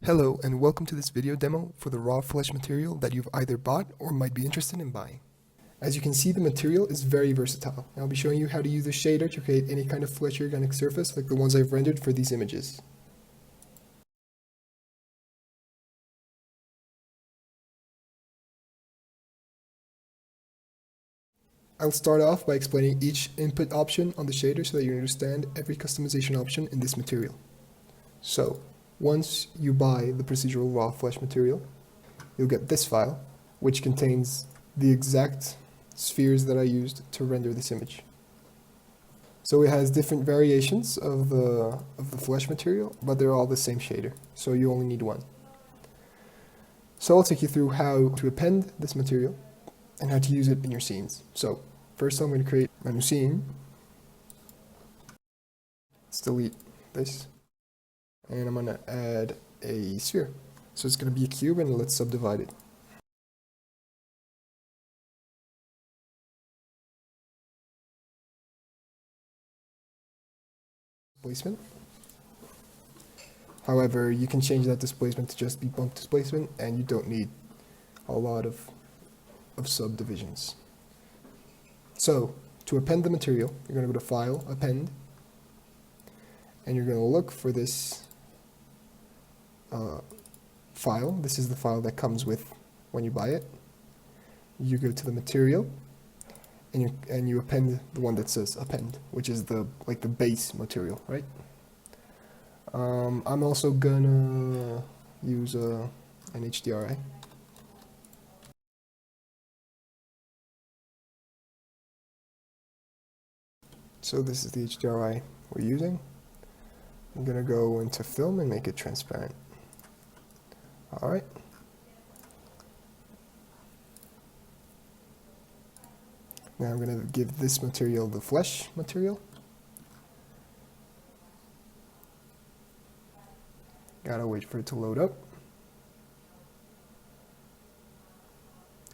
Hello and welcome to this video demo for the raw flesh material that you've either bought or might be interested in buying. As you can see, the material is very versatile. I'll be showing you how to use a shader to create any kind of flesh organic surface like the ones I've rendered for these images. I'll start off by explaining each input option on the shader so that you understand every customization option in this material. So, once you buy the procedural raw flesh material, you'll get this file, which contains the exact spheres that I used to render this image. So it has different variations of the flesh material, but they're all the same shader, so you only need one. So I'll take you through how to append this material and how to use it in your scenes. So first I'm going to create a new scene. Let's delete this. And I'm going to add a sphere. So it's going to be a cube, and let's subdivide it. Displacement. However, you can change that displacement to just be bump displacement, and you don't need a lot of subdivisions. So to append the material, you're going to go to File, Append, and you're going to look for this file. This is the file that comes with when you buy it. You go to the material, and you append the one that says append, which is the base material, right? I'm also gonna use an HDRI. So this is the HDRI we're using. I'm gonna go into film and make it transparent. All right. Now I'm going to give this material the flesh material. Gotta wait for it to load up.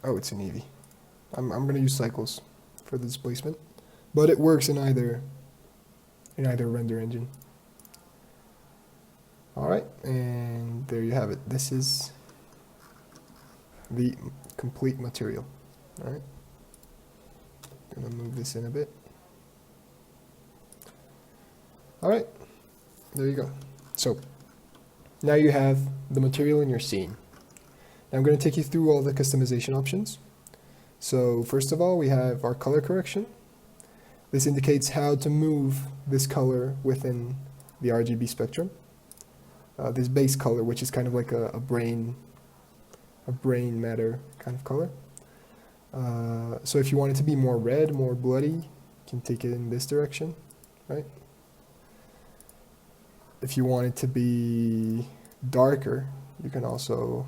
Oh, it's an Eevee. I'm going to use cycles for the displacement, but it works in either render engine. All right, and there you have it. This is the complete material. All right. Gonna move this in a bit. All right, there you go. So now you have the material in your scene. Now I'm going to take you through all the customization options. So first of all, we have our color correction. This indicates how to move this color within the RGB spectrum. This base color, which is kind of like a brain matter kind of color. So if you want it to be more red, more bloody, you can take it in this direction, right? If you want it to be darker, you can also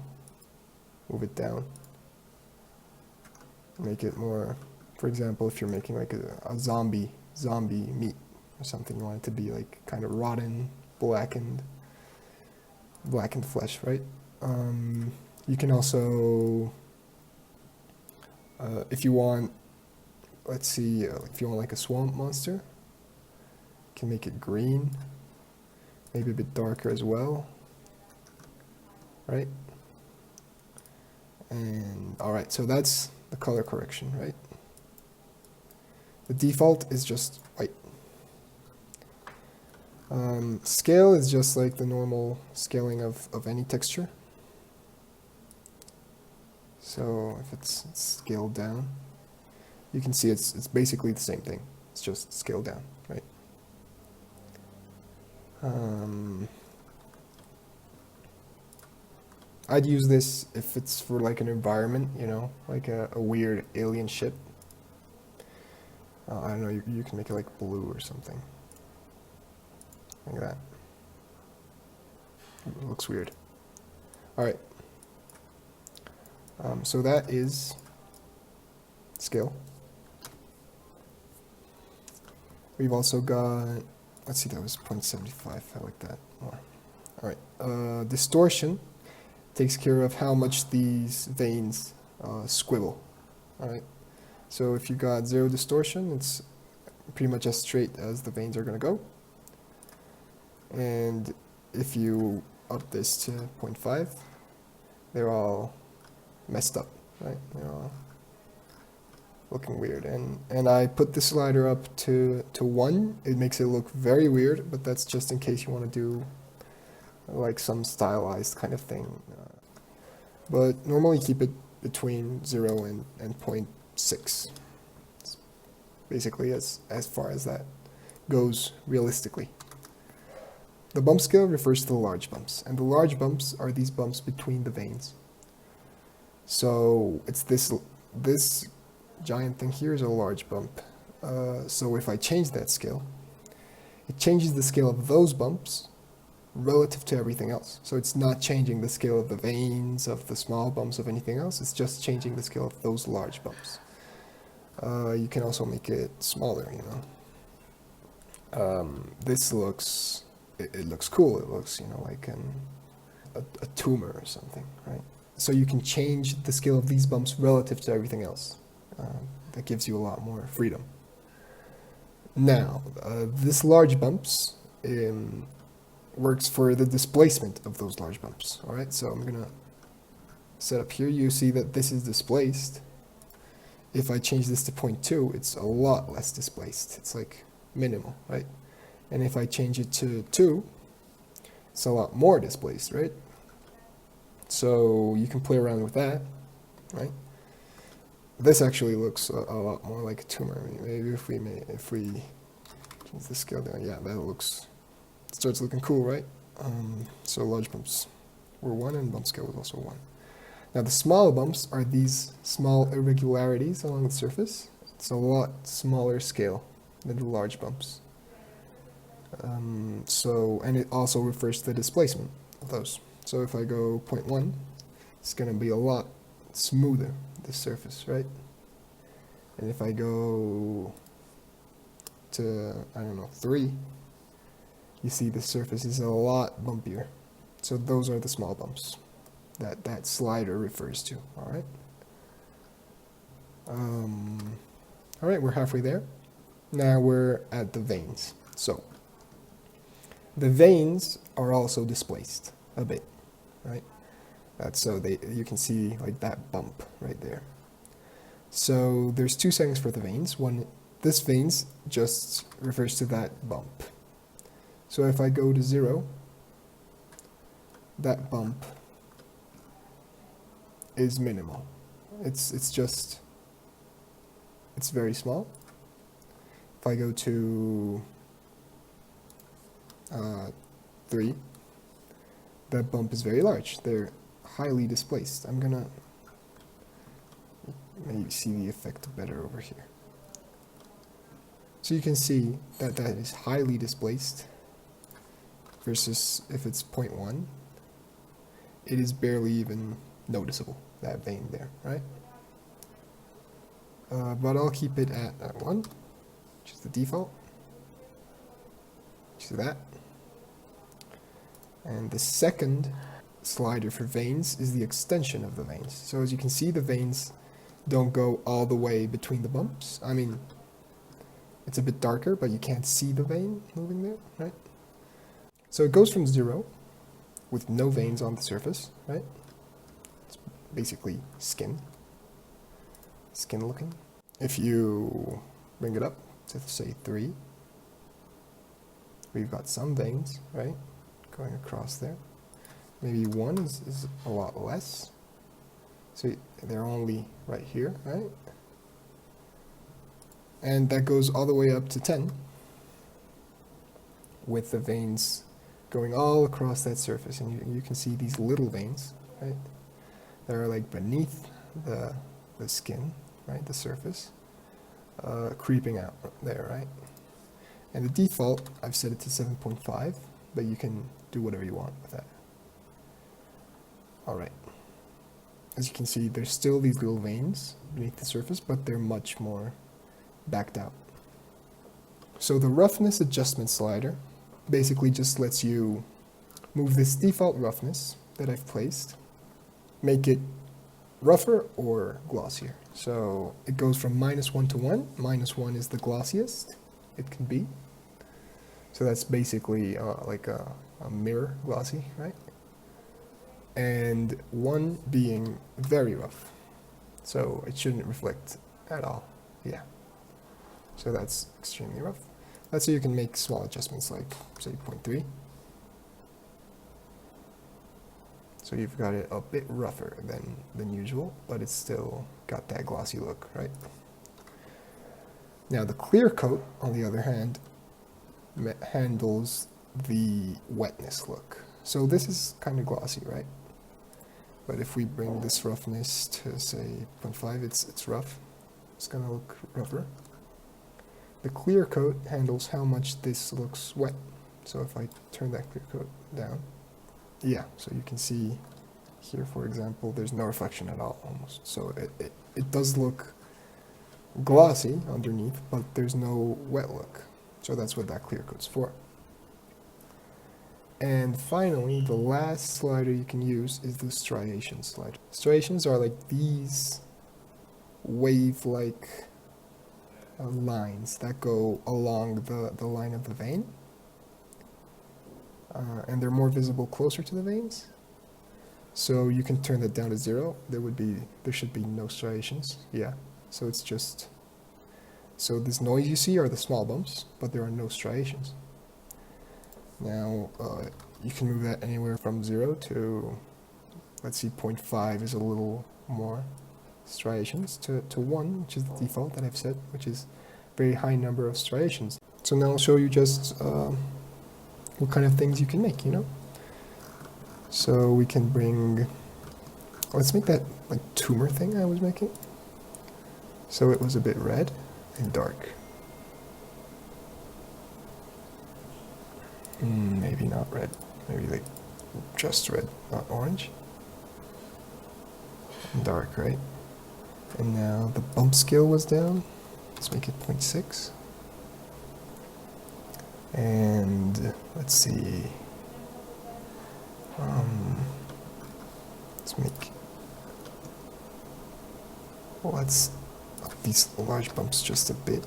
move it down. Make it more, for example, if you're making like a zombie meat or something, you want it to be like kind of rotten, blackened flesh, right? You can also if you want, let's see, if you want like a swamp monster, you can make it green, maybe a bit darker as well, right? And all right, so that's the color correction, right? The default is just white. Scale is just like the normal scaling of any texture. So if it's scaled down, you can see it's basically the same thing. It's just scaled down, right? I'd use this if it's for like an environment, you know, like a weird alien ship. I don't know, you can make it like blue or something. Like that. It looks weird. All right. So that is scale. We've also got, let's see, that was 0.75. I like that more. All right. Distortion takes care of how much these veins squivel. All right. So if you got 0 distortion, it's pretty much as straight as the veins are going to go. And if you up this to 0.5, they're all messed up, right? They're all looking weird. And I put the slider up to 1. It makes it look very weird, but that's just in case you want to do like some stylized kind of thing. But normally keep it between 0 and 0.6. It's basically as far as that goes realistically. The bump scale refers to the large bumps, and the large bumps are these bumps between the veins. So it's this giant thing here is a large bump. So if I change that scale, it changes the scale of those bumps relative to everything else. So it's not changing the scale of the veins, of the small bumps, of anything else. It's just changing the scale of those large bumps. You can also make it smaller, you know. This looks, it looks cool. It looks, you know, like a tumor or something, right? So you can change the scale of these bumps relative to everything else. That gives you a lot more freedom. Now, this large bumps works for the displacement of those large bumps. All right, so I'm gonna set up here. You see that this is displaced. If I change this to 0.2, it's a lot less displaced. It's like minimal, right? And if I change it to 2, it's a lot more displaced, right? So you can play around with that, right? This actually looks a lot more like a tumor. I mean, maybe if we change the scale down, yeah, that looks, it starts looking cool, right? So large bumps were 1 and bump scale was also 1. Now the small bumps are these small irregularities along the surface. It's a lot smaller scale than the large bumps. And it also refers to the displacement of those. So if I go 0.1, it's going to be a lot smoother, the surface, right? And if I go to, I don't know, 3, you see the surface is a lot bumpier. So those are the small bumps that slider refers to, all right? All right, we're halfway there. Now we're at the veins. So the veins are also displaced a bit, right? That's so you can see like that bump right there. So there's 2 settings for the veins. One, this veins just refers to that bump. So if I go to 0, that bump is minimal. It's very small. If I go to 3, that bump is very large. They're highly displaced. I'm gonna maybe see the effect better over here. So you can see that that is highly displaced versus if it's 0.1, it is barely even noticeable, that vein there, right? But I'll keep it at 1, which is the default. See that? And the second slider for veins is the extension of the veins. So as you can see, the veins don't go all the way between the bumps. I mean, it's a bit darker, but you can't see the vein moving there, right? So it goes from 0 with no veins on the surface, right? It's basically skin looking. If you bring it up to say 3, we've got some veins, right? Going across there. Maybe 1 is a lot less. So they're only right here, right? And that goes all the way up to 10 with the veins going all across that surface. And you can see these little veins, right? That are like beneath the skin, right? The surface, creeping out there, right? And the default, I've set it to 7.5, but you can do whatever you want with that. All right. As you can see, there's still these little veins beneath the surface, but they're much more backed out. So the roughness adjustment slider basically just lets you move this default roughness that I've placed, make it rougher or glossier. So it goes from -1 to 1. -1 is the glossiest it can be. So that's basically like a mirror glossy, right? and one being very rough. So it shouldn't reflect at all. Yeah. So that's extremely rough. Let's say you can make small adjustments like, say, 0.3. So you've got it a bit rougher than usual, but it's still got that glossy look, right? Now the clear coat, on the other hand, handles the wetness look. So this is kind of glossy, right? But if we bring this roughness to, say, 0.5, it's rough. It's gonna look rougher. The clear coat handles how much this looks wet. So if I turn that clear coat down, yeah, so you can see here, for example, there's no reflection at all, almost. So it does look glossy underneath, but there's no wet look. So that's what that clear coat's for. And finally, the last slider you can use is the striation slider. Striations are like these wave-like lines that go along the line of the vein. And they're more visible closer to the veins. So you can turn that down to 0. There should be no striations. Yeah. So it's just, so this noise you see are the small bumps, but there are no striations. Now, you can move that anywhere from 0 to, let's see, 0.5 is a little more striations, to 1, which is the default that I've set, which is a very high number of striations. So now I'll show you just what kind of things you can make, you know? So we can bring, let's make that like tumor thing I was making. So it was a bit red and dark. Maybe not red, maybe like just red, not orange. And dark, right? And now the bump scale was down. Let's make it 0.6. And let's see. Let's up these large bumps just a bit.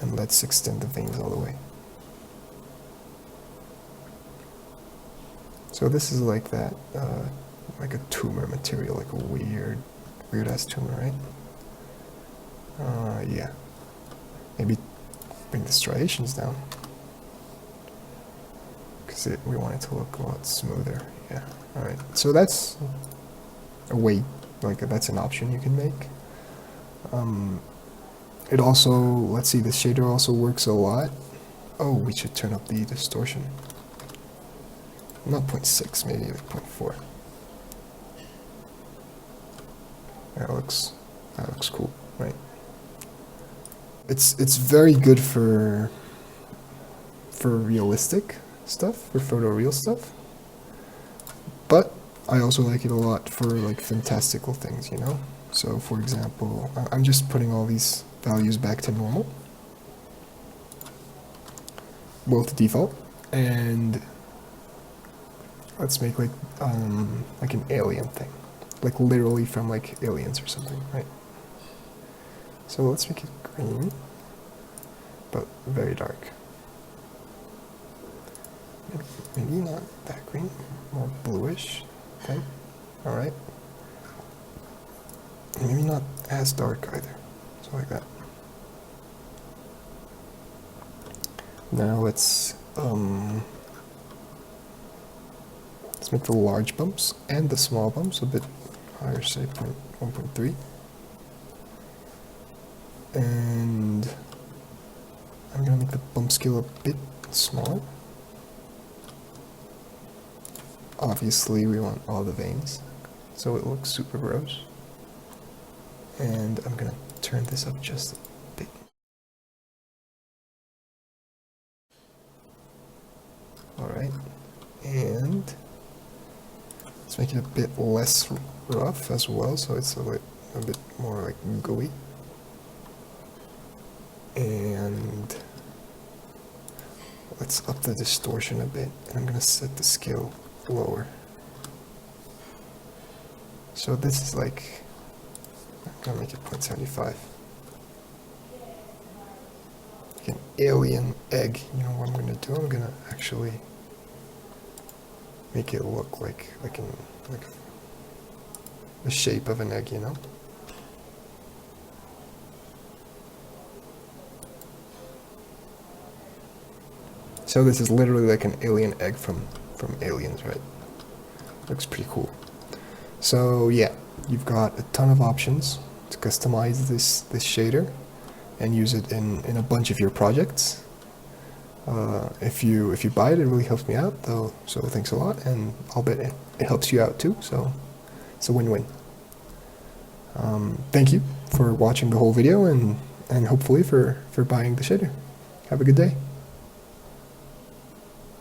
And let's extend the veins all the way. So this is like that, like a tumor material, like a weird ass tumor, right? Yeah. Maybe bring the striations down, because we want it to look a lot smoother. Yeah. All right. So that's a way, like that's an option you can make. It also, let's see, the shader also works a lot. Oh, we should turn up the distortion. Not 0.6, maybe like 0.4. That looks cool, right? It's very good for realistic stuff, for photoreal stuff. But I also like it a lot for like fantastical things, you know? So for example, I'm just putting all these values back to normal, both default, and let's make like an alien thing, like literally from like Aliens or something, right? So let's make it green, but very dark. Maybe not that green, more bluish type. All right. Maybe not as dark either. So like that. Now let's make the large bumps and the small bumps a bit higher, say 1.3. And I'm gonna make the bump scale a bit smaller. Obviously we want all the veins, so it looks super gross. And I'm gonna turn this up just a bit. Alright, and let's make it a bit less rough as well, so it's a bit more like gooey. And let's up the distortion a bit, and I'm gonna set the scale lower. So this is like, I'm gonna make it 0.75. Like an alien egg. You know what I'm gonna do? I'm gonna actually make it look like the shape of an egg, you know? So this is literally like an alien egg from Aliens, right? Looks pretty cool. So yeah, you've got a ton of options to customize this shader and use it in a bunch of your projects. If you buy it, it really helps me out, though. So thanks a lot, and I'll bet it helps you out too. So it's a win-win. Thank you for watching the whole video, and hopefully for buying the shader. Have a good day.